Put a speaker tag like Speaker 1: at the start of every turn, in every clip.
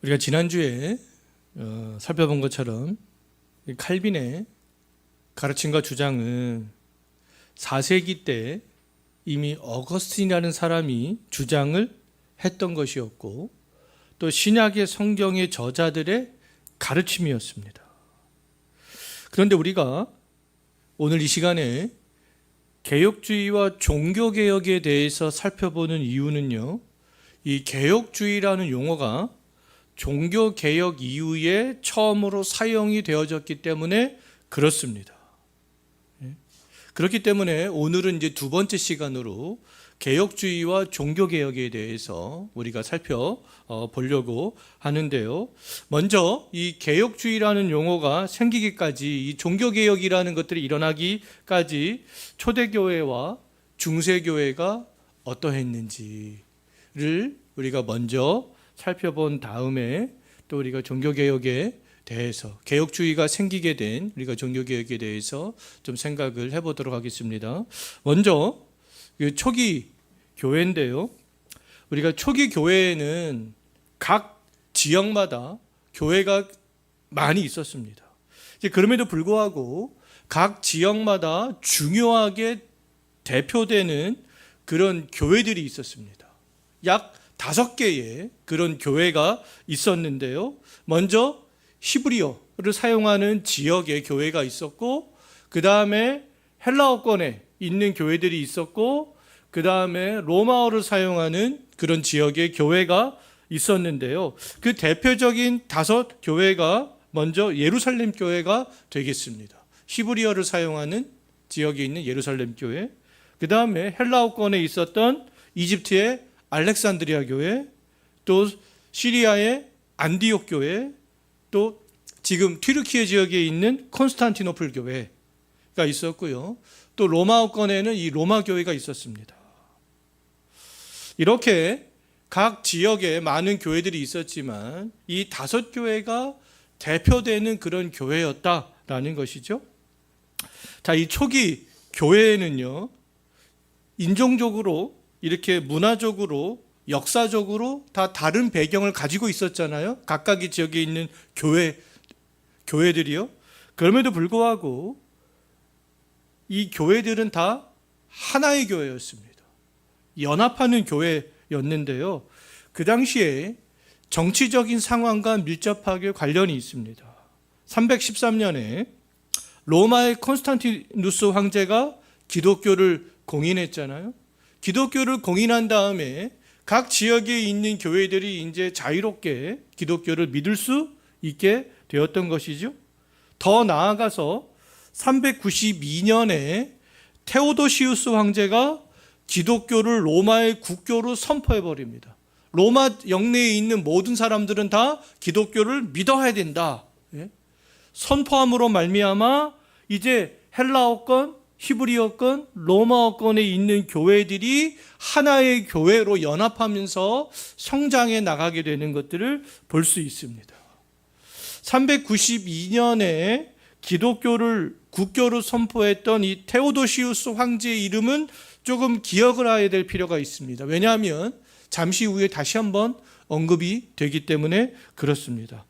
Speaker 1: 우리가 지난주에 살펴본 것처럼 칼빈의 가르침과 주장은 4세기 때 이미 어거스틴이라는 사람이 주장을 했던 것이었고, 또 신약의 성경의 저자들의 가르침이었습니다. 그런데 우리가 오늘 이 시간에 개혁주의와 종교개혁에 대해서 살펴보는 이유는요, 이 개혁주의라는 용어가 종교개혁 이후에 처음으로 사용이 되어졌기 때문에 그렇습니다. 그렇기 때문에 오늘은 이제 두 번째 시간으로 개혁주의와 종교개혁에 대해서 우리가 살펴보려고 하는데요. 먼저 이 개혁주의라는 용어가 생기기까지, 이 종교개혁이라는 것들이 일어나기까지 초대교회와 중세교회가 어떠했는지를 우리가 먼저 살펴본 다음에 또 우리가 종교개혁에 대해서, 개혁주의가 생기게 된 우리가 종교개혁에 대해서 좀 생각을 해보도록 하겠습니다. 먼저 초기 교회인데요. 우리가 초기 교회에는 각 지역마다 교회가 많이 있었습니다. 그럼에도 불구하고 각 지역마다 중요하게 대표되는 그런 교회들이 있었습니다. 약 5개의 그런 교회가 있었는데요. 먼저 히브리어를 사용하는 지역의 교회가 있었고, 그 다음에 헬라어권에 있는 교회들이 있었고, 그 다음에 로마어를 사용하는 그런 지역의 교회가 있었는데요. 그 대표적인 5교회가 먼저 예루살렘 교회가 되겠습니다. 히브리어를 사용하는 지역에 있는 예루살렘 교회, 그 다음에 헬라어권에 있었던 이집트의 알렉산드리아 교회, 또 시리아의 안디옥 교회, 또 지금 튀르키예 지역에 있는 콘스탄티노플 교회가 있었고요. 또 로마어권에는 이 로마 교회가 있었습니다. 이렇게 각 지역에 많은 교회들이 있었지만 이 5교회가 대표되는 그런 교회였다라는 것이죠. 자, 이 초기 교회에는요, 인종적으로 이렇게 문화적으로 역사적으로 다 다른 배경을 가지고 있었잖아요. 각각의 지역에 있는 교회들이요. 그럼에도 불구하고 이 교회들은 다 하나의 교회였습니다. 연합하는 교회였는데요. 그 당시에 정치적인 상황과 밀접하게 관련이 있습니다. 313년에 로마의 콘스탄티누스 황제가 기독교를 공인했잖아요. 기독교를 공인한 다음에 각 지역에 있는 교회들이 이제 자유롭게 기독교를 믿을 수 있게 되었던 것이죠. 더 나아가서 392년에 테오도시우스 황제가 기독교를 로마의 국교로 선포해버립니다. 로마 영내에 있는 모든 사람들은 다 기독교를 믿어야 된다. 선포함으로 말미암아 이제 헬라어권, 히브리어권, 로마어권에 있는 교회들이 하나의 교회로 연합하면서 성장해 나가게 되는 것들을 볼 수 있습니다. 392년에 기독교를 국교로 선포했던 이 테오도시우스 황제의 이름은 조금 기억을 해야 될 필요가 있습니다. 왜냐하면 잠시 후에 다시 한번 언급이 되기 때문에 그렇습니다.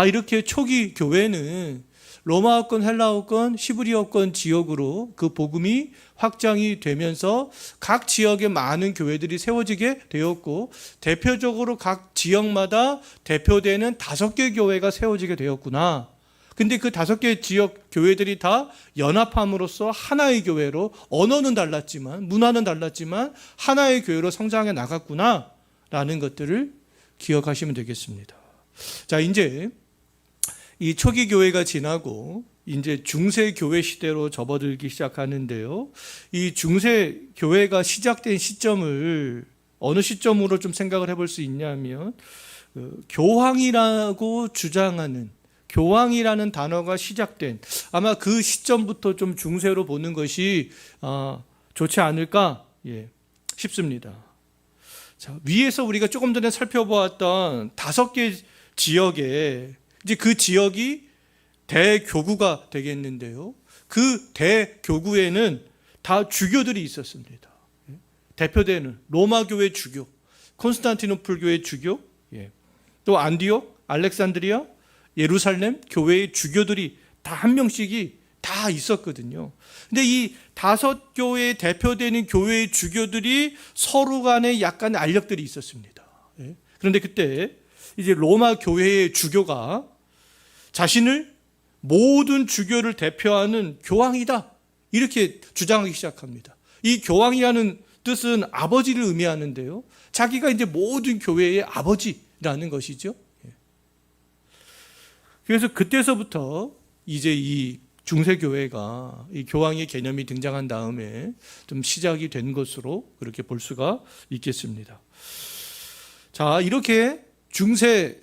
Speaker 1: 이렇게 초기 교회는 로마어권, 헬라어권, 히브리어권 지역으로 그 복음이 확장이 되면서 각 지역에 많은 교회들이 세워지게 되었고, 대표적으로 각 지역마다 대표되는 5개 교회가 세워지게 되었구나. 근데 그 5개 지역 교회들이 다 연합함으로써 하나의 교회로, 언어는 달랐지만, 문화는 달랐지만 하나의 교회로 성장해 나갔구나 라는 것들을 기억하시면 되겠습니다. 자, 이제 이 초기 교회가 지나고 이제 중세 교회 시대로 접어들기 시작하는데요. 이 중세 교회가 시작된 시점을 어느 시점으로 좀 생각을 해볼 수 있냐면, 교황이라고 주장하는, 교황이라는 단어가 시작된, 아마 그 시점부터 좀 중세로 보는 것이 좋지 않을까 싶습니다. 자, 위에서 우리가 조금 전에 살펴보았던 5개 지역에 이제 그 지역이 대교구가 되겠는데요. 그 대교구에는 다 주교들이 있었습니다. 대표되는 로마 교회 주교, 콘스탄티노플 교회 주교, 또 안디옥, 알렉산드리아, 예루살렘 교회의 주교들이 다 한 명씩이 다 있었거든요. 근데 이 5교회에 대표되는 교회의 주교들이 서로 간에 약간 알력들이 있었습니다. 그런데 그때 이제 로마 교회의 주교가 자신을 모든 주교를 대표하는 교황이다, 이렇게 주장하기 시작합니다. 이 교황이라는 뜻은 아버지를 의미하는데요, 자기가 이제 모든 교회의 아버지라는 것이죠. 그래서 그때서부터 이제 이 중세교회가 이 교황의 개념이 등장한 다음에 좀 시작이 된 것으로 그렇게 볼 수가 있겠습니다. 자, 이렇게 중세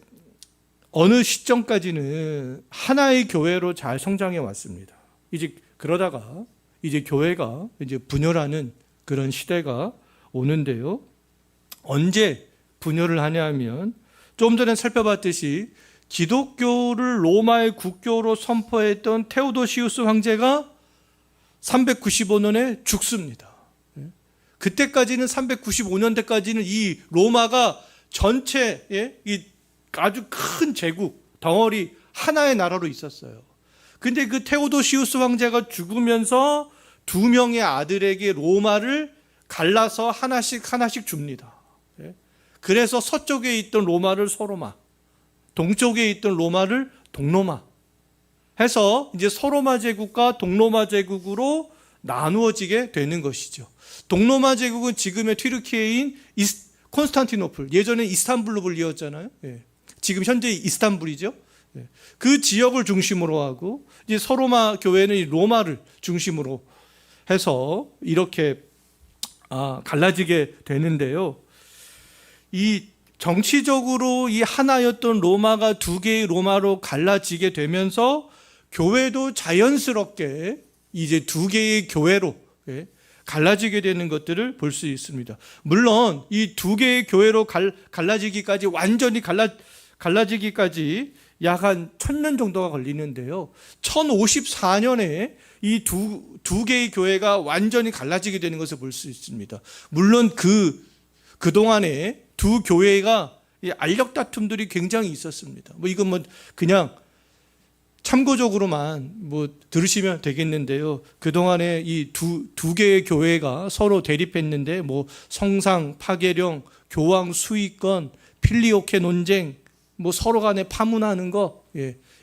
Speaker 1: 어느 시점까지는 하나의 교회로 잘 성장해 왔습니다. 이제 그러다가 이제 교회가 이제 분열하는 그런 시대가 오는데요. 언제 분열을 하냐면 좀 전에 살펴봤듯이 기독교를 로마의 국교로 선포했던 테오도시우스 황제가 395년에 죽습니다. 그때까지는 395년대까지는 이 로마가 전체의 이 아주 큰 제국 덩어리 하나의 나라로 있었어요. 근데 그 테오도시우스 황제가 죽으면서 2명의 아들에게 로마를 갈라서 하나씩 줍니다. 그래서 서쪽에 있던 로마를 서로마, 동쪽에 있던 로마를 동로마 해서 이제 서로마 제국과 동로마 제국으로 나누어지게 되는 것이죠. 동로마 제국은 지금의 튀르키예인 콘스탄티노플, 예전에 이스탄불로 불리웠잖아요. 지금 현재 이스탄불이죠. 그 지역을 중심으로 하고 이제 서로마 교회는 로마를 중심으로 해서 이렇게 갈라지게 되는데요. 이 정치적으로 이 하나였던 로마가 2개의 로마로 갈라지게 되면서 교회도 자연스럽게 이제 2개의 교회로 갈라지게 되는 것들을 볼 수 있습니다. 물론 이 2개의 교회로 갈라지기까지 완전히 갈라지기까지 약 한 1000년 정도가 걸리는데요. 1054년에 이 두 개의 교회가 완전히 갈라지게 되는 것을 볼 수 있습니다. 물론 그동안에 두 교회가 알력 다툼들이 굉장히 있었습니다. 이건 그냥 참고적으로만 들으시면 되겠는데요. 그동안에 이 두 개의 교회가 서로 대립했는데 성상, 파괴령, 교황 수위권, 필리오케 논쟁, 서로 간에 파문하는 거,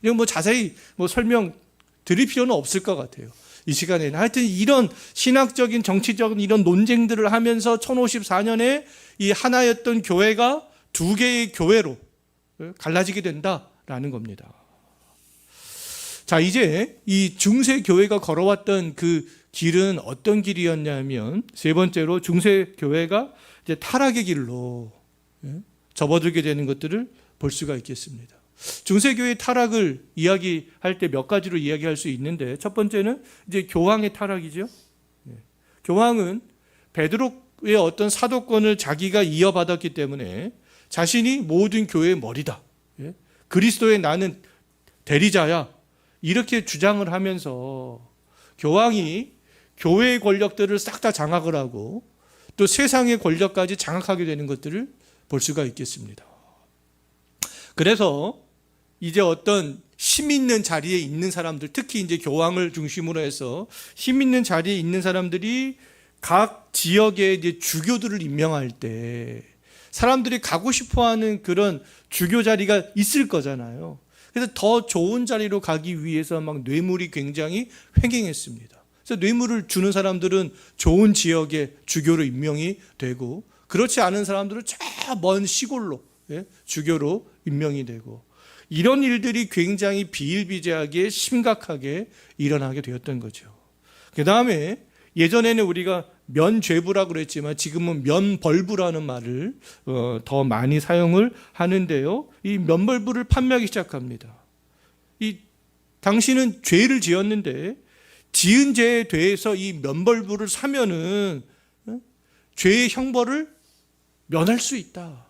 Speaker 1: 이런 자세히 설명 드릴 필요는 없을 것 같아요. 이 시간에는 하여튼 이런 신학적인 정치적인 이런 논쟁들을 하면서 1054년에 이 하나였던 교회가 2개의 교회로 갈라지게 된다라는 겁니다. 자, 이제 이 중세 교회가 걸어왔던 그 길은 어떤 길이었냐면, 세 번째로 중세 교회가 이제 타락의 길로 접어들게 되는 것들을 볼 수가 있겠습니다. 중세교회의 타락을 이야기할 때 몇 가지로 이야기할 수 있는데, 첫 번째는 이제 교황의 타락이죠. 교황은 베드로의 어떤 사도권을 자기가 이어받았기 때문에 자신이 모든 교회의 머리다, 그리스도의 나는 대리자야, 이렇게 주장을 하면서 교황이 교회의 권력들을 싹 다 장악을 하고 또 세상의 권력까지 장악하게 되는 것들을 볼 수가 있겠습니다. 그래서 이제 어떤 힘 있는 자리에 있는 사람들, 특히 이제 교황을 중심으로 해서 힘 있는 자리에 있는 사람들이 각 지역에 이제 주교들을 임명할 때 사람들이 가고 싶어하는 그런 주교 자리가 있을 거잖아요. 그래서 더 좋은 자리로 가기 위해서 뇌물이 굉장히 횡행했습니다. 그래서 뇌물을 주는 사람들은 좋은 지역의 주교로 임명이 되고, 그렇지 않은 사람들은 저 먼 시골로 주교로 임명이 되고, 이런 일들이 굉장히 비일비재하게 심각하게 일어나게 되었던 거죠. 그 다음에 예전에는 우리가 면죄부라고 그랬지만 지금은 면벌부라는 말을 더 많이 사용을 하는데요. 이 면벌부를 판매하기 시작합니다. 당신은 죄를 지었는데 지은 죄에 대해서 이 면벌부를 사면은 죄의 형벌을 면할 수 있다.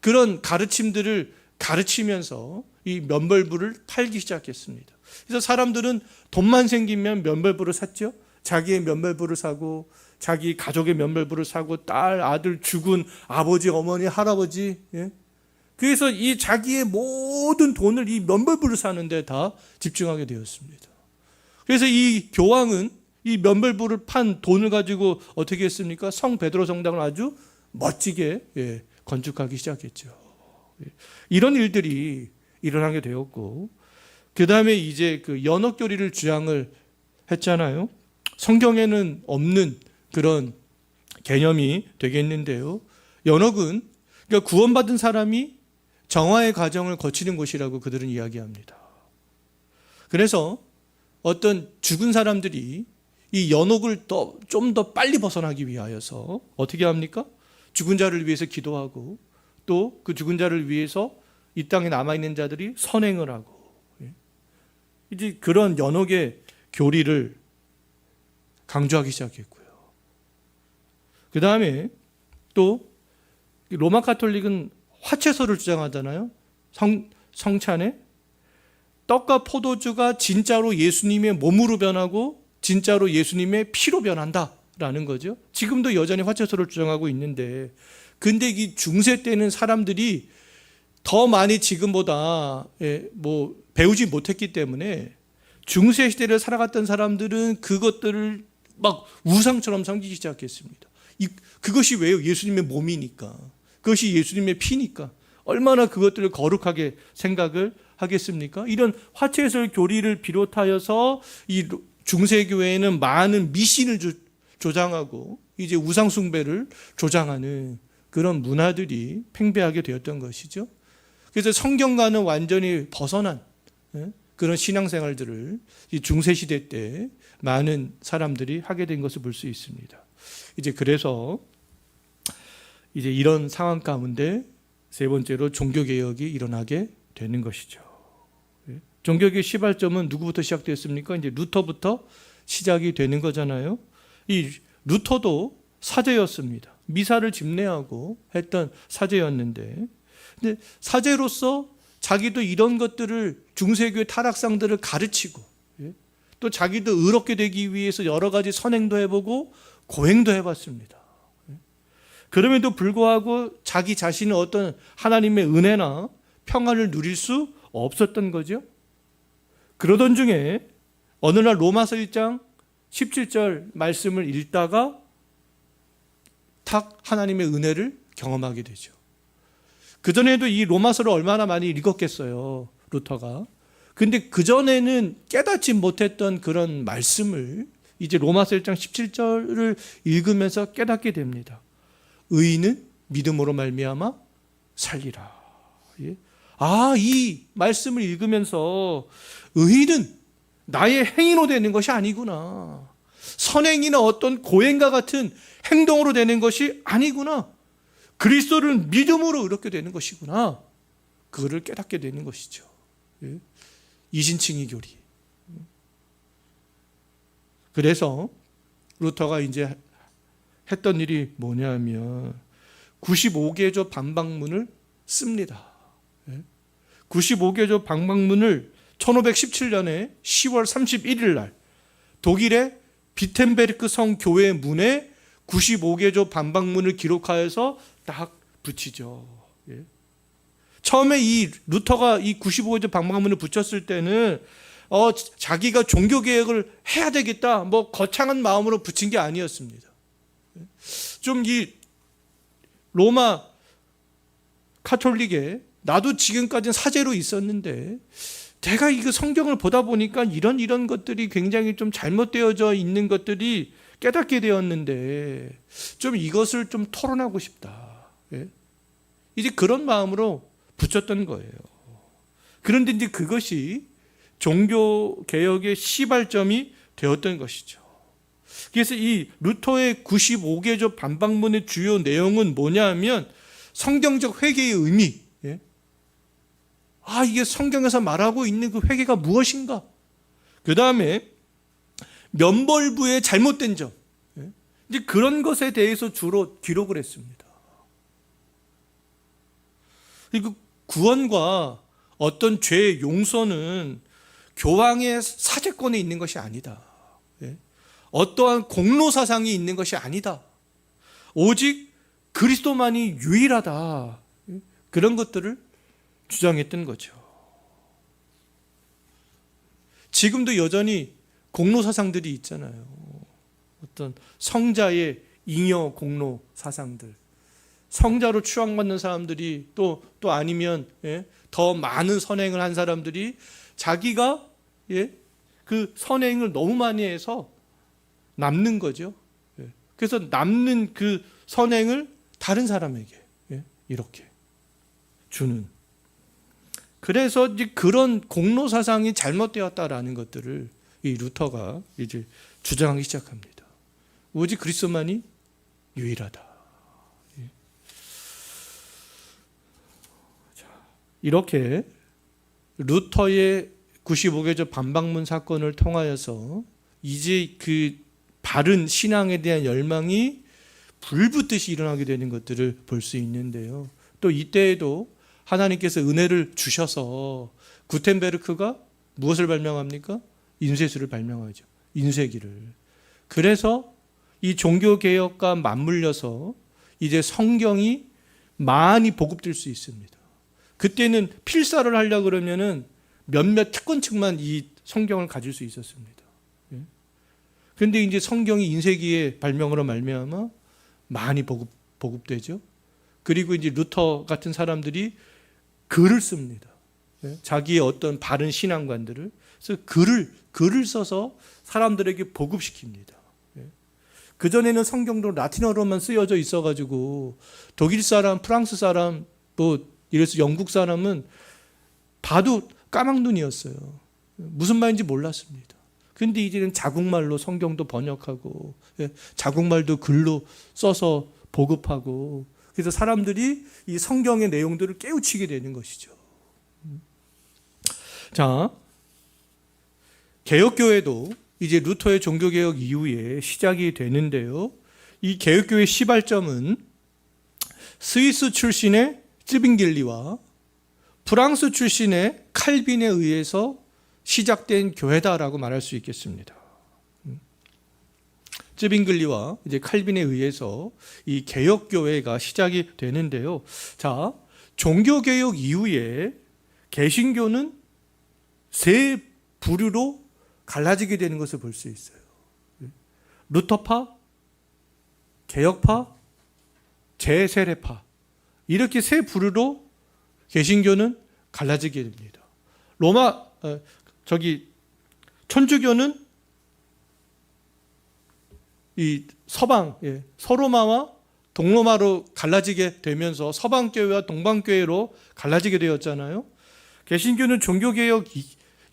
Speaker 1: 그런 가르침들을 가르치면서 이 면벌부를 팔기 시작했습니다. 그래서 사람들은 돈만 생기면 면벌부를 샀죠. 자기의 면벌부를 사고, 자기 가족의 면벌부를 사고, 딸, 아들, 죽은 아버지, 어머니, 할아버지, 그래서 이 자기의 모든 돈을 이 면벌부를 사는 데 다 집중하게 되었습니다. 그래서 이 교황은 이 면벌부를 판 돈을 가지고 어떻게 했습니까? 성 베드로 성당을 아주 멋지게 건축하기 시작했죠. 이런 일들이 일어나게 되었고, 그 다음에 이제 그 연옥교리를 주장을 했잖아요. 성경에는 없는 그런 개념이 되겠는데요. 연옥은 그러니까 구원받은 사람이 정화의 과정을 거치는 곳이라고 그들은 이야기합니다. 그래서 어떤 죽은 사람들이 이 연옥을 좀 더 빨리 벗어나기 위하여서 어떻게 합니까? 죽은 자를 위해서 기도하고 또 그 죽은 자를 위해서 이 땅에 남아있는 자들이 선행을 하고, 이제 그런 연옥의 교리를 강조하기 시작했고요. 그 다음에 또 로마 카톨릭은 화채소를 주장하잖아요. 성찬에 떡과 포도주가 진짜로 예수님의 몸으로 변하고 진짜로 예수님의 피로 변한다라는 거죠. 지금도 여전히 화채소를 주장하고 있는데, 근데 이 중세 때는 사람들이 더 많이 지금보다 배우지 못했기 때문에 중세 시대를 살아갔던 사람들은 그것들을 막 우상처럼 섬기기 시작했습니다. 그것이 왜요? 예수님의 몸이니까. 그것이 예수님의 피니까. 얼마나 그것들을 거룩하게 생각을 하겠습니까? 이런 화채설 교리를 비롯하여서 이 중세교회에는 많은 미신을 조장하고 이제 우상숭배를 조장하는 그런 문화들이 팽배하게 되었던 것이죠. 그래서 성경과는 완전히 벗어난 그런 신앙생활들을 이 중세시대 때 많은 사람들이 하게 된 것을 볼 수 있습니다. 이제 그래서 이제 이런 상황 가운데 세 번째로 종교개혁이 일어나게 되는 것이죠. 종교개혁 시발점은 누구부터 시작됐습니까? 이제 루터부터 시작이 되는 거잖아요. 이 루터도 사제였습니다. 미사를 집례하고 했던 사제였는데, 근데 사제로서 자기도 이런 것들을 중세교회 타락상들을 가르치고 또 자기도 의롭게 되기 위해서 여러 가지 선행도 해보고 고행도 해봤습니다. 그럼에도 불구하고 자기 자신은 어떤 하나님의 은혜나 평안을 누릴 수 없었던 거죠. 그러던 중에 어느 날 로마서 1장 17절 말씀을 읽다가 탁 하나님의 은혜를 경험하게 되죠. 그전에도 이 로마서를 얼마나 많이 읽었겠어요, 루터가. 근데 그전에는 깨닫지 못했던 그런 말씀을 이제 로마서 1장 17절을 읽으면서 깨닫게 됩니다. 의인은 믿음으로 말미암아 살리라. 이 말씀을 읽으면서 의인은 나의 행위로 되는 것이 아니구나. 선행이나 어떤 고행과 같은 행동으로 되는 것이 아니구나. 그리스도를 믿음으로 의롭게 되는 것이구나. 그거를 깨닫게 되는 것이죠. 이신칭의 교리. 그래서 루터가 이제 했던 일이 뭐냐면 95개조 반박문을 씁니다. 95개조 반박문을 1517년에 10월 31일 날 독일의 비텐베르크 성 교회 문에 95개조 반박문을 기록하여서 딱 붙이죠. 처음에 이 루터가 이 95개조 반박문을 붙였을 때는 자기가 종교개혁을 해야 되겠다, 거창한 마음으로 붙인 게 아니었습니다. 좀 이 로마 카톨릭에 나도 지금까지는 사제로 있었는데 내가 이거 성경을 보다 보니까 이런 것들이 굉장히 좀 잘못되어져 있는 것들이 깨닫게 되었는데 좀 이것을 좀 토론하고 싶다. 이제 그런 마음으로 붙였던 거예요. 그런데 이제 그것이 종교개혁의 시발점이 되었던 것이죠. 그래서 이 루터의 95개조 반박문의 주요 내용은 뭐냐 하면 성경적 회개의 의미, 이게 성경에서 말하고 있는 그 회개가 무엇인가? 그 다음에 면벌부의 잘못된 점, 이제 그런 것에 대해서 주로 기록을 했습니다. 그리고 구원과 어떤 죄의 용서는 교황의 사제권에 있는 것이 아니다. 어떠한 공로 사상이 있는 것이 아니다. 오직 그리스도만이 유일하다. 그런 것들을 주장했던 거죠. 지금도 여전히 공로 사상들이 있잖아요. 어떤 성자의 잉여 공로 사상들. 성자로 추앙받는 사람들이 또 아니면 더 많은 선행을 한 사람들이 자기가 그 선행을 너무 많이 해서 남는 거죠. 그래서 남는 그 선행을 다른 사람에게 이렇게 주는. 그래서 이제 그런 공로 사상이 잘못되었다라는 것들을 이 루터가 이제 주장하기 시작합니다. 오직 그리스도만이 유일하다. 이렇게 루터의 95개조 반박문 사건을 통하여서 이제 그 바른 신앙에 대한 열망이 불붙듯이 일어나게 되는 것들을 볼 수 있는데요. 또 이때에도 하나님께서 은혜를 주셔서 구텐베르크가 무엇을 발명합니까? 인쇄술을 발명하죠. 인쇄기를. 그래서 이 종교개혁과 맞물려서 이제 성경이 많이 보급될 수 있습니다. 그때는 필사를 하려고 그러면은 몇몇 특권층만 이 성경을 가질 수 있었습니다. 그런데 이제 성경이 인쇄기의 발명으로 말미암아 많이 보급되죠. 그리고 이제 루터 같은 사람들이 글을 씁니다. 자기의 어떤 바른 신앙관들을. 그래서 글을 써서 사람들에게 보급시킵니다. 그전에는 성경도 라틴어로만 쓰여져 있어가지고 독일 사람, 프랑스 사람, 이래서 영국 사람은 봐도 까막눈이었어요. 무슨 말인지 몰랐습니다. 근데 이제는 자국말로 성경도 번역하고 자국말도 글로 써서 보급하고 그래서 사람들이 이 성경의 내용들을 깨우치게 되는 것이죠. 자, 개혁교회도 이제 루터의 종교개혁 이후에 시작이 되는데요. 이 개혁교회의 시발점은 스위스 출신의 쯔빙길리와 프랑스 출신의 칼빈에 의해서 시작된 교회다라고 말할 수 있겠습니다. 쯔빙글리와 이제 칼빈에 의해서 이 개혁교회가 시작이 되는데요. 자, 종교개혁 이후에 개신교는 세 부류로 갈라지게 되는 것을 볼 수 있어요. 루터파, 개혁파, 제세례파 이렇게 세 부류로 개신교는 갈라지게 됩니다. 천주교는 이 서방, 서로마와 동로마로 갈라지게 되면서 서방교회와 동방교회로 갈라지게 되었잖아요. 개신교는 종교개혁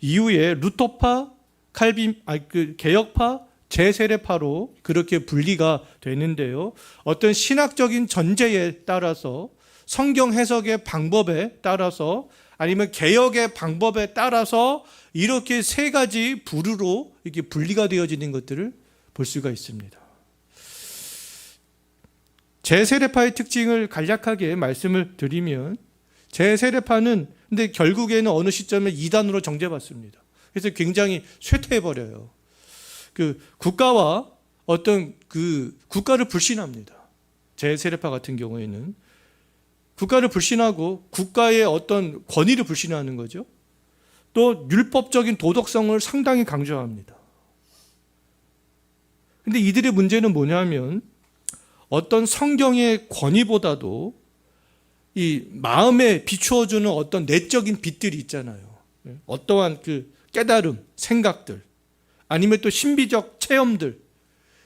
Speaker 1: 이후에 루터파, 개혁파, 제세례파로 그렇게 분리가 되는데요. 어떤 신학적인 전제에 따라서 성경 해석의 방법에 따라서 아니면 개혁의 방법에 따라서 이렇게 세 가지 부류로 이렇게 분리가 되어지는 것들을 볼 수가 있습니다. 제세례파의 특징을 간략하게 말씀을 드리면 제세례파는 근데 결국에는 어느 시점에 이단으로 정죄받습니다. 그래서 굉장히 쇠퇴해버려요. 국가와 어떤 국가를 불신합니다. 제세례파 같은 경우에는 국가를 불신하고 국가의 어떤 권위를 불신하는 거죠. 또 율법적인 도덕성을 상당히 강조합니다. 근데 이들의 문제는 뭐냐면 어떤 성경의 권위보다도 이 마음에 비추어주는 어떤 내적인 빛들이 있잖아요. 어떠한 깨달음, 생각들, 아니면 또 신비적 체험들,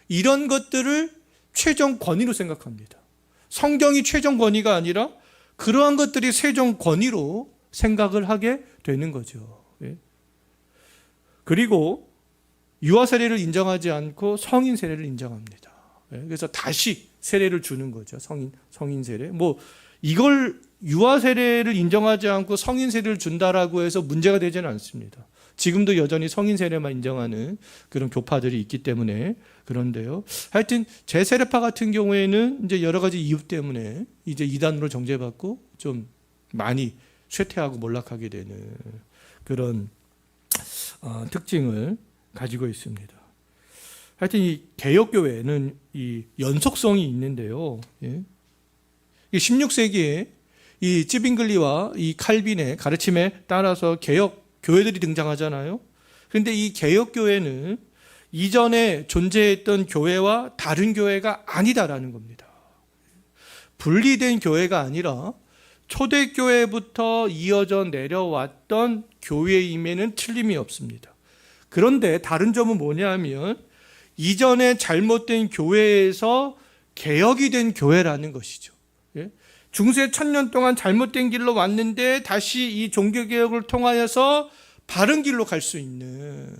Speaker 1: 이런 것들을 최종 권위로 생각합니다. 성경이 최종 권위가 아니라 그러한 것들이 최종 권위로 생각을 하게 되는 거죠. 그리고 유아 세례를 인정하지 않고 성인 세례를 인정합니다. 그래서 다시 세례를 주는 거죠. 성인 세례. 이걸 유아 세례를 인정하지 않고 성인 세례를 준다라고 해서 문제가 되지는 않습니다. 지금도 여전히 성인 세례만 인정하는 그런 교파들이 있기 때문에 그런데요. 하여튼 제세례파 같은 경우에는 이제 여러 가지 이유 때문에 이제 이단으로 정죄받고 좀 많이 쇠퇴하고 몰락하게 되는 그런 특징을 가지고 있습니다. 하여튼 이 개혁교회는 이 연속성이 있는데요. 16세기에 이 찌빙글리와 이 칼빈의 가르침에 따라서 개혁 교회들이 등장하잖아요. 그런데 이 개혁 교회는 이전에 존재했던 교회와 다른 교회가 아니다라는 겁니다. 분리된 교회가 아니라 초대교회부터 이어져 내려왔던 교회임에는 틀림이 없습니다. 그런데 다른 점은 뭐냐면 이전에 잘못된 교회에서 개혁이 된 교회라는 것이죠. 중세 1000년 동안 잘못된 길로 왔는데 다시 이 종교개혁을 통하여서 바른 길로 갈 수 있는,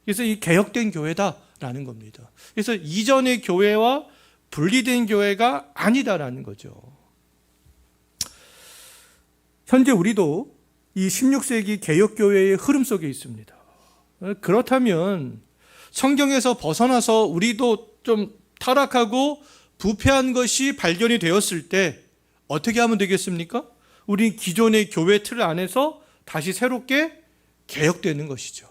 Speaker 1: 그래서 이 개혁된 교회다라는 겁니다. 그래서 이전의 교회와 분리된 교회가 아니다라는 거죠. 현재 우리도 이 16세기 개혁교회의 흐름 속에 있습니다. 그렇다면 성경에서 벗어나서 우리도 좀 타락하고 부패한 것이 발견이 되었을 때 어떻게 하면 되겠습니까? 우리 기존의 교회 틀 안에서 다시 새롭게 개혁되는 것이죠.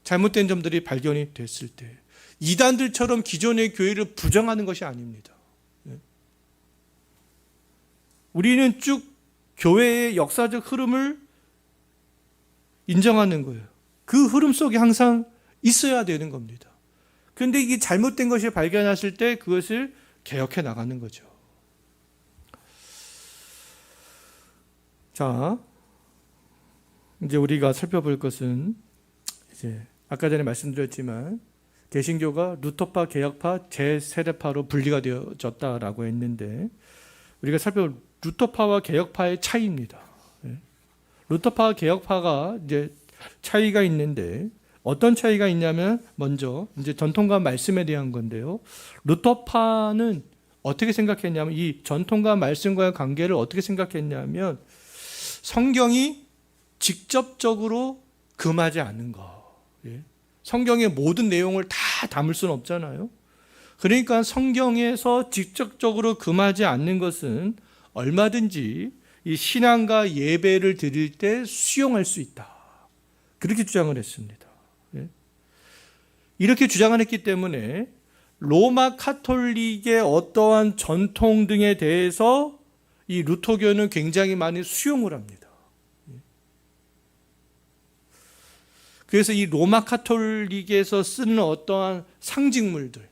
Speaker 1: 잘못된 점들이 발견이 됐을 때 이단들처럼 기존의 교회를 부정하는 것이 아닙니다. 우리는 쭉 교회의 역사적 흐름을 인정하는 거예요. 그 흐름 속에 항상 있어야 되는 겁니다. 그런데 이게 잘못된 것을 발견했을 때 그것을 개혁해 나가는 거죠. 자, 이제 우리가 살펴볼 것은 이제 아까 전에 말씀드렸지만 개신교가 루터파, 개혁파, 제세례파로 분리가 되어졌다라고 했는데 우리가 살펴볼 루터파와 개혁파의 차이입니다. 루터파와 개혁파가 이제 차이가 있는데 어떤 차이가 있냐면 먼저 이제 전통과 말씀에 대한 건데요. 루터파는 어떻게 생각했냐면 이 전통과 말씀과의 관계를 어떻게 생각했냐면 성경이 직접적으로 금하지 않는 거. 성경의 모든 내용을 다 담을 수는 없잖아요. 그러니까 성경에서 직접적으로 금하지 않는 것은 얼마든지 이 신앙과 예배를 드릴 때 수용할 수 있다. 그렇게 주장을 했습니다. 이렇게 주장을 했기 때문에 로마 카톨릭의 어떠한 전통 등에 대해서 이 루터교는 굉장히 많이 수용을 합니다. 그래서 이 로마 카톨릭에서 쓰는 어떠한 상징물들,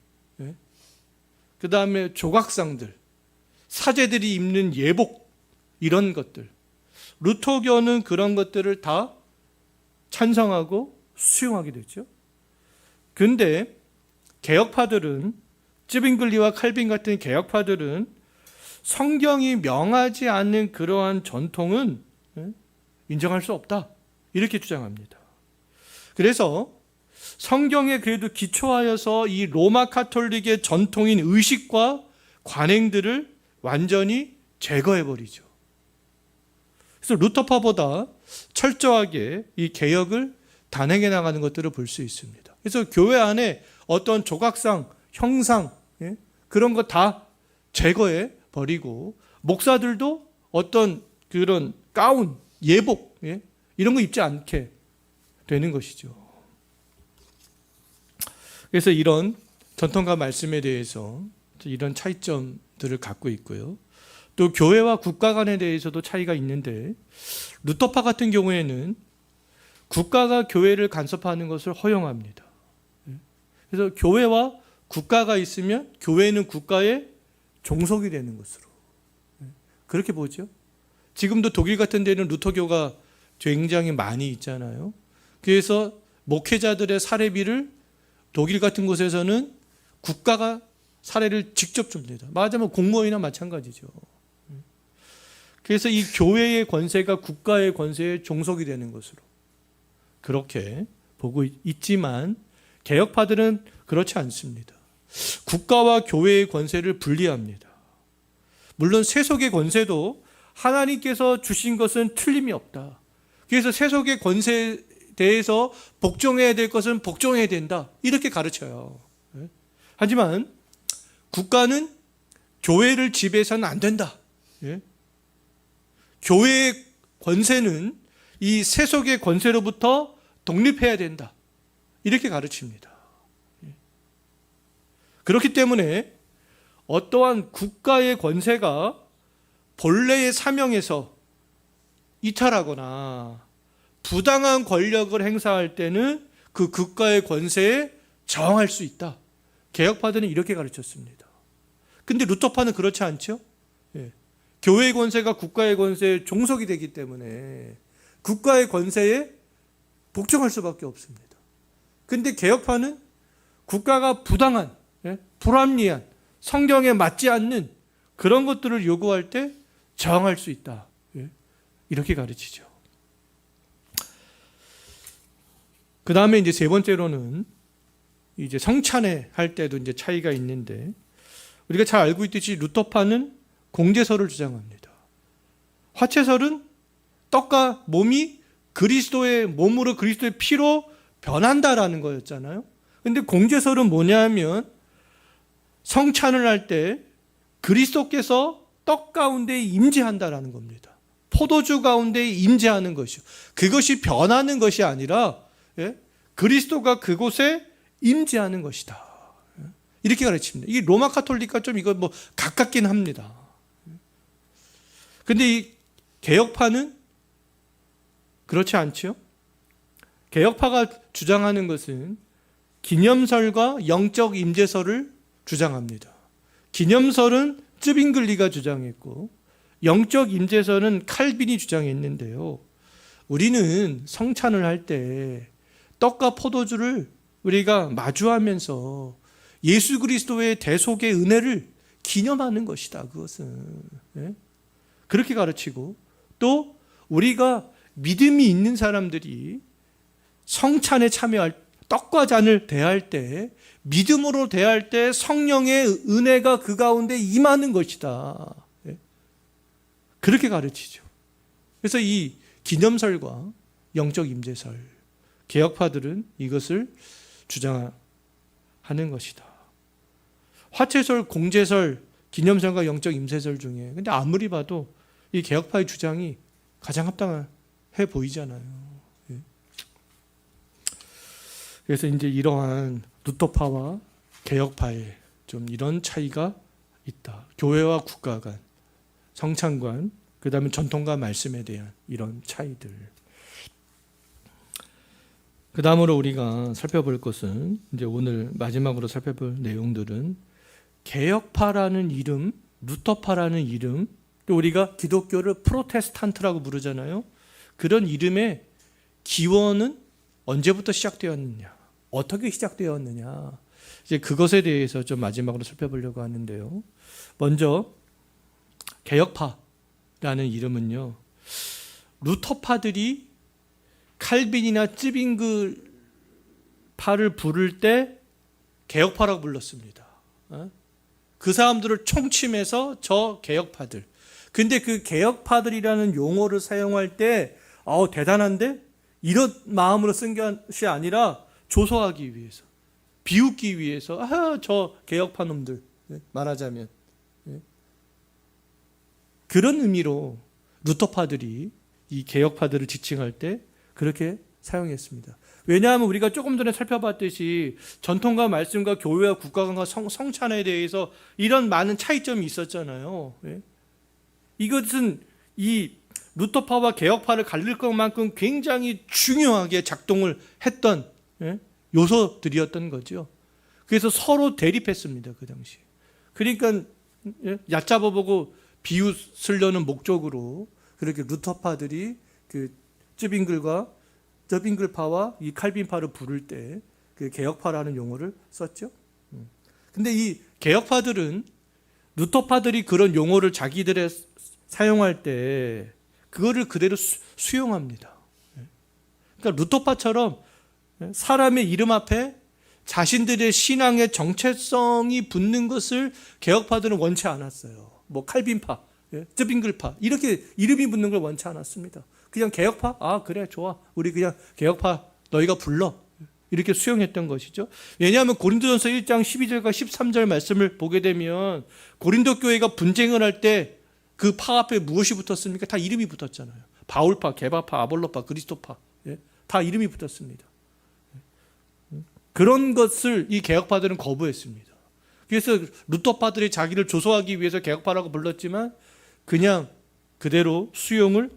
Speaker 1: 그 다음에 조각상들, 사제들이 입는 예복, 이런 것들, 루터교는 그런 것들을 다 찬성하고 수용하게 됐죠. 그런데 개혁파들은, 찌빙글리와 칼빈 같은 개혁파들은 성경이 명하지 않는 그러한 전통은 인정할 수 없다, 이렇게 주장합니다. 그래서 성경에 그래도 기초하여서 이 로마 카톨릭의 전통인 의식과 관행들을 완전히 제거해버리죠. 그래서 루터파보다 철저하게 이 개혁을 단행해 나가는 것들을 볼 수 있습니다. 그래서 교회 안에 어떤 조각상, 형상, 그런 거 다 제거해 버리고 목사들도 어떤 그런 가운, 예복, 이런 거 입지 않게 되는 것이죠. 그래서 이런 전통과 말씀에 대해서 이런 차이점들을 갖고 있고요. 또 교회와 국가 간에 대해서도 차이가 있는데 루터파 같은 경우에는 국가가 교회를 간섭하는 것을 허용합니다. 그래서 교회와 국가가 있으면 교회는 국가의 종속이 되는 것으로 그렇게 보죠. 지금도 독일 같은 데는 루터교가 굉장히 많이 있잖아요. 그래서 목회자들의 사례비를 독일 같은 곳에서는 국가가 사례를 직접 줍니다. 말하자면 공무원이나 마찬가지죠. 그래서 이 교회의 권세가 국가의 권세에 종속이 되는 것으로 그렇게 보고 있지만 개혁파들은 그렇지 않습니다. 국가와 교회의 권세를 분리합니다. 물론 세속의 권세도 하나님께서 주신 것은 틀림이 없다. 그래서 세속의 권세에 대해서 복종해야 될 것은 복종해야 된다. 이렇게 가르쳐요. 하지만 국가는 교회를 지배해서는 안 된다. 교회의 권세는 이 세속의 권세로부터 독립해야 된다. 이렇게 가르칩니다. 그렇기 때문에 어떠한 국가의 권세가 본래의 사명에서 이탈하거나 부당한 권력을 행사할 때는 그 국가의 권세에 저항할 수 있다. 개혁파들은 이렇게 가르쳤습니다. 근데 루터파는 그렇지 않죠? 예. 교회의 권세가 국가의 권세에 종속이 되기 때문에 국가의 권세에 복종할 수밖에 없습니다. 근데 개혁파는 국가가 부당한, 불합리한, 성경에 맞지 않는 그런 것들을 요구할 때 저항할 수 있다. 이렇게 가르치죠. 그 다음에 이제 세 번째로는 이제 성찬회 할 때도 이제 차이가 있는데, 우리가 잘 알고 있듯이 루터파는 공제설을 주장합니다. 화채설은 떡과 몸이 그리스도의 몸으로 그리스도의 피로 변한다라는 거였잖아요. 근데 공제설은 뭐냐면 성찬을 할 때 그리스도께서 떡 가운데 임재한다라는 겁니다. 포도주 가운데 임재하는 것이요. 그것이 변하는 것이 아니라 그리스도가 그곳에 임재하는 것이다. 이렇게 가르칩니다. 이 로마 카톨릭과 좀 이거 뭐 가깝긴 합니다. 근데 이 개혁파는 그렇지 않죠? 개혁파가 주장하는 것은 기념설과 영적 임재설을 주장합니다. 기념설은 쯔빙글리가 주장했고 영적 임재설은 칼빈이 주장했는데요. 우리는 성찬을 할 때 떡과 포도주를 우리가 마주하면서 예수 그리스도의 대속의 은혜를 기념하는 것이다. 그것은 그렇게 가르치고, 또 우리가 믿음이 있는 사람들이 성찬에 참여할 떡과 잔을 대할 때 믿음으로 대할 때 성령의 은혜가 그 가운데 임하는 것이다. 그렇게 가르치죠. 그래서 이 기념설과 영적 임재설, 개혁파들은 이것을 주장하는 것이다. 화채설, 공제설, 기념설과 영적 임재설 중에 근데 아무리 봐도 이 개혁파의 주장이 가장 합당해 보이잖아요. 그래서 이제 이러한 루터파와 개혁파의 좀 이런 차이가 있다. 교회와 국가 간, 성찬관, 그 다음에 전통과 말씀에 대한 이런 차이들. 그 다음으로 우리가 살펴볼 것은, 이제 오늘 마지막으로 살펴볼 내용들은 개혁파라는 이름, 루터파라는 이름, 또 우리가 기독교를 프로테스탄트라고 부르잖아요. 그런 이름의 기원은 언제부터 시작되었느냐, 어떻게 시작되었느냐, 이제 그것에 대해서 좀 마지막으로 살펴보려고 하는데요. 먼저 개혁파라는 이름은요, 루터파들이 칼빈이나 쯔빙글파를 부를 때 개혁파라고 불렀습니다. 그 사람들을 총침해서 저 개혁파들. 근데 그 개혁파들이라는 용어를 사용할 때 대단한데? 이런 마음으로 쓴 것이 아니라 조소하기 위해서, 비웃기 위해서, 저 개혁파 놈들, 말하자면 그런 의미로 루터파들이 이 개혁파들을 지칭할 때 그렇게 사용했습니다. 왜냐하면 우리가 조금 전에 살펴봤듯이 전통과 말씀과 교회와 국가관과 성찬에 대해서 이런 많은 차이점이 있었잖아요. 이것은 이 루터파와 개혁파를 갈릴 것만큼 굉장히 중요하게 작동을 했던 요소들이었던 거죠. 그래서 서로 대립했습니다. 그 당시. 그러니까 얕잡아보고 비웃으려는 목적으로 그렇게 루터파들이 그 쯔빙글파와 이 칼빈파를 부를 때 그 개혁파라는 용어를 썼죠. 근데 이 개혁파들은 루터파들이 그런 용어를 자기들의 사용할 때 그거를 그대로 수용합니다. 그러니까 루터파처럼 사람의 이름 앞에 자신들의 신앙의 정체성이 붙는 것을 개혁파들은 원치 않았어요. 뭐 칼빈파, 쯔빙글파 이렇게 이름이 붙는 걸 원치 않았습니다. 그냥 개혁파? 그래 좋아. 우리 그냥 개혁파 너희가 불러. 이렇게 수용했던 것이죠. 왜냐하면 고린도전서 1장 12절과 13절 말씀을 보게 되면 고린도 교회가 분쟁을 할 때 그 파 앞에 무엇이 붙었습니까? 다 이름이 붙었잖아요. 바울파, 게바파, 아볼로파, 그리스도파 다 이름이 붙었습니다. 그런 것을 이 개혁파들은 거부했습니다. 그래서 루터파들이 자기를 조소하기 위해서 개혁파라고 불렀지만 그냥 그대로 수용을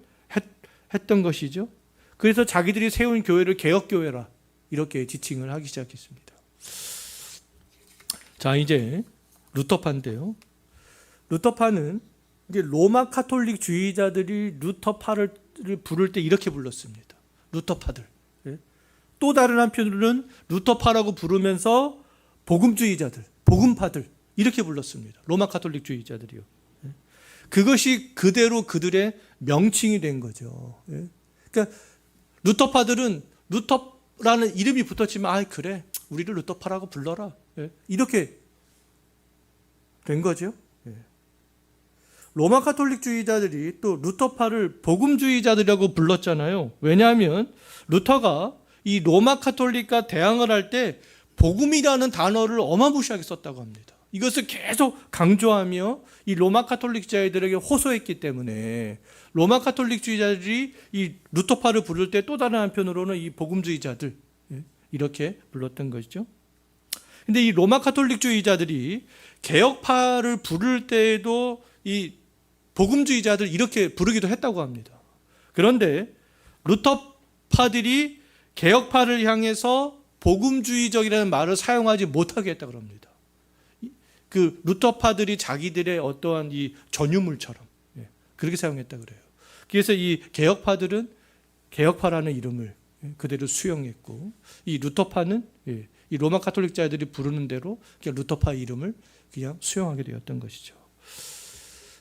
Speaker 1: 했던 것이죠. 그래서 자기들이 세운 교회를 개혁교회라 이렇게 지칭을 하기 시작했습니다. 자, 이제 루터파인데요. 루터파는 이제 로마 카톨릭 주의자들이 루터파를 부를 때 이렇게 불렀습니다. 루터파들. 또 다른 한편으로는 루터파라고 부르면서 복음주의자들, 복음파들 이렇게 불렀습니다. 로마 카톨릭 주의자들이요. 그것이 그대로 그들의 명칭이 된 거죠. 그러니까 루터파들은 루터라는 이름이 붙었지만 그래 우리를 루터파라고 불러라 이렇게 된 거죠. 로마 카톨릭주의자들이 또 루터파를 복음주의자들이라고 불렀잖아요. 왜냐하면 루터가 이 로마 카톨릭과 대항을 할 때 복음이라는 단어를 어마무시하게 썼다고 합니다. 이것을 계속 강조하며 이 로마 카톨릭주의자들에게 호소했기 때문에 로마 카톨릭주의자들이 이 루터파를 부를 때 또 다른 한편으로는 이 복음주의자들 이렇게 불렀던 것이죠. 근데 이 로마 카톨릭주의자들이 개혁파를 부를 때에도 이 복음주의자들 이렇게 부르기도 했다고 합니다. 그런데 루터파들이 개혁파를 향해서 복음주의적이라는 말을 사용하지 못하게 했다고 합니다. 그 루터파들이 자기들의 어떠한 이 전유물처럼 그렇게 사용했다고 그래요. 그래서 이 개혁파들은 개혁파라는 이름을 그대로 수용했고 이 루터파는 이 로마 카톨릭자들이 부르는 대로 그냥 루터파 이름을 그냥 수용하게 되었던 것이죠.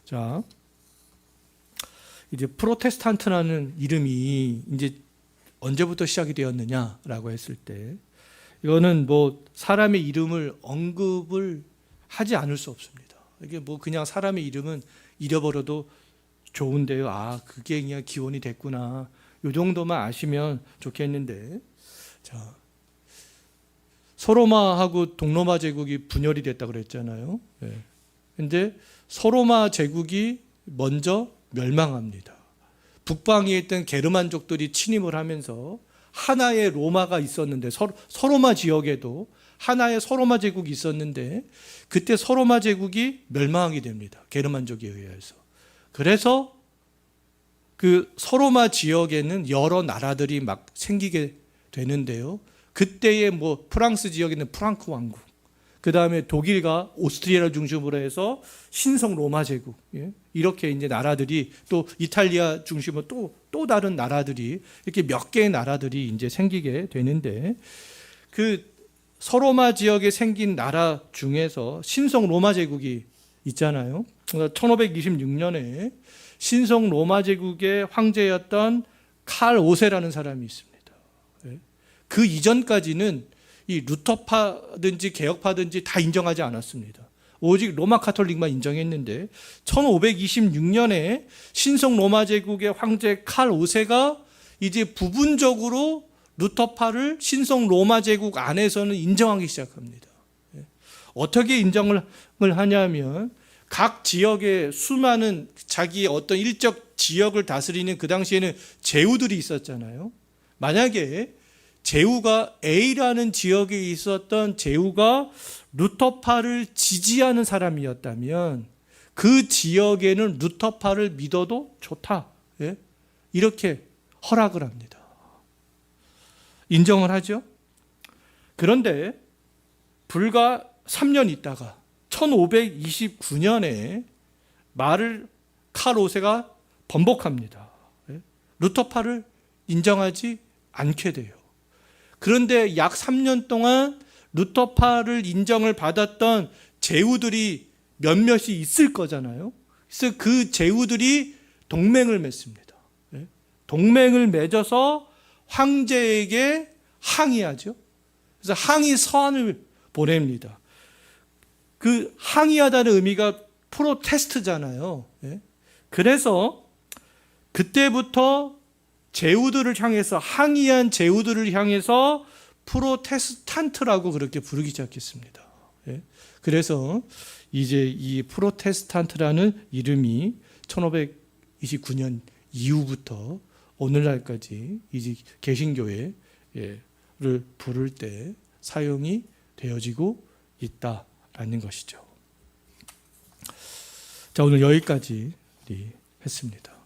Speaker 1: 자, 이제 프로테스탄트라는 이름이 이제 언제부터 시작이 되었느냐라고 했을 때 이거는 뭐 사람의 이름을 언급을 하지 않을 수 없습니다. 이게 뭐 그냥 사람의 이름은 잃어버려도 좋은데요. 그게 그냥 기원이 됐구나. 이 정도만 아시면 좋겠는데, 자, 서로마하고 동로마 제국이 분열이 됐다고 그랬잖아요. 근데 서로마 제국이 먼저 멸망합니다. 북방에 있던 게르만족들이 침입을 하면서 하나의 로마가 있었는데 서로마 지역에도 하나의 서로마 제국이 있었는데 그때 서로마 제국이 멸망하게 됩니다. 게르만족에 의해서. 그래서 그 서로마 지역에는 여러 나라들이 막 생기게 되는데요. 그때의 뭐 프랑스 지역에는 프랑크 왕국, 그 다음에 독일과 오스트리아를 중심으로 해서 신성 로마 제국, 이렇게 이제 나라들이 또 이탈리아 중심으로 또 다른 나라들이 이렇게 몇 개의 나라들이 이제 생기게 되는데 그 서로마 지역에 생긴 나라 중에서 신성 로마 제국이 있잖아요. 1526년에 신성 로마 제국의 황제였던 칼 5세라는 사람이 있습니다. 그 이전까지는 이 루터파든지 개혁파든지 다 인정하지 않았습니다. 오직 로마 카톨릭만 인정했는데 1526년에 신성 로마 제국의 황제 칼 5세가 이제 부분적으로 루터파를 신성 로마 제국 안에서는 인정하기 시작합니다. 어떻게 인정을 하냐면 각 지역에 수많은 자기의 어떤 일적 지역을 다스리는 그 당시에는 제후들이 있었잖아요. 만약에 제후가 A라는 지역에 있었던 제후가 루터파를 지지하는 사람이었다면 그 지역에는 루터파를 믿어도 좋다. 이렇게 허락을 합니다. 인정을 하죠. 그런데 불과 3년 있다가 1529년에 말을 칼 5세가 번복합니다. 루터파를 인정하지 않게 돼요. 그런데 약 3년 동안 루터파를 인정을 받았던 제후들이 몇몇이 있을 거잖아요. 그래서 그 제후들이 동맹을 맺습니다. 동맹을 맺어서 황제에게 항의하죠. 그래서 항의 서한을 보냅니다. 그 항의하다는 의미가 프로테스트잖아요. 그래서 그때부터 제후들을 향해서 항의한 제후들을 향해서 프로테스탄트라고 그렇게 부르기 시작했습니다. 그래서 이제 이 프로테스탄트라는 이름이 1529년 이후부터 오늘날까지 이제 개신교회를 부를 때 사용이 되어지고 있다라는 것이죠. 자, 오늘 여기까지 했습니다.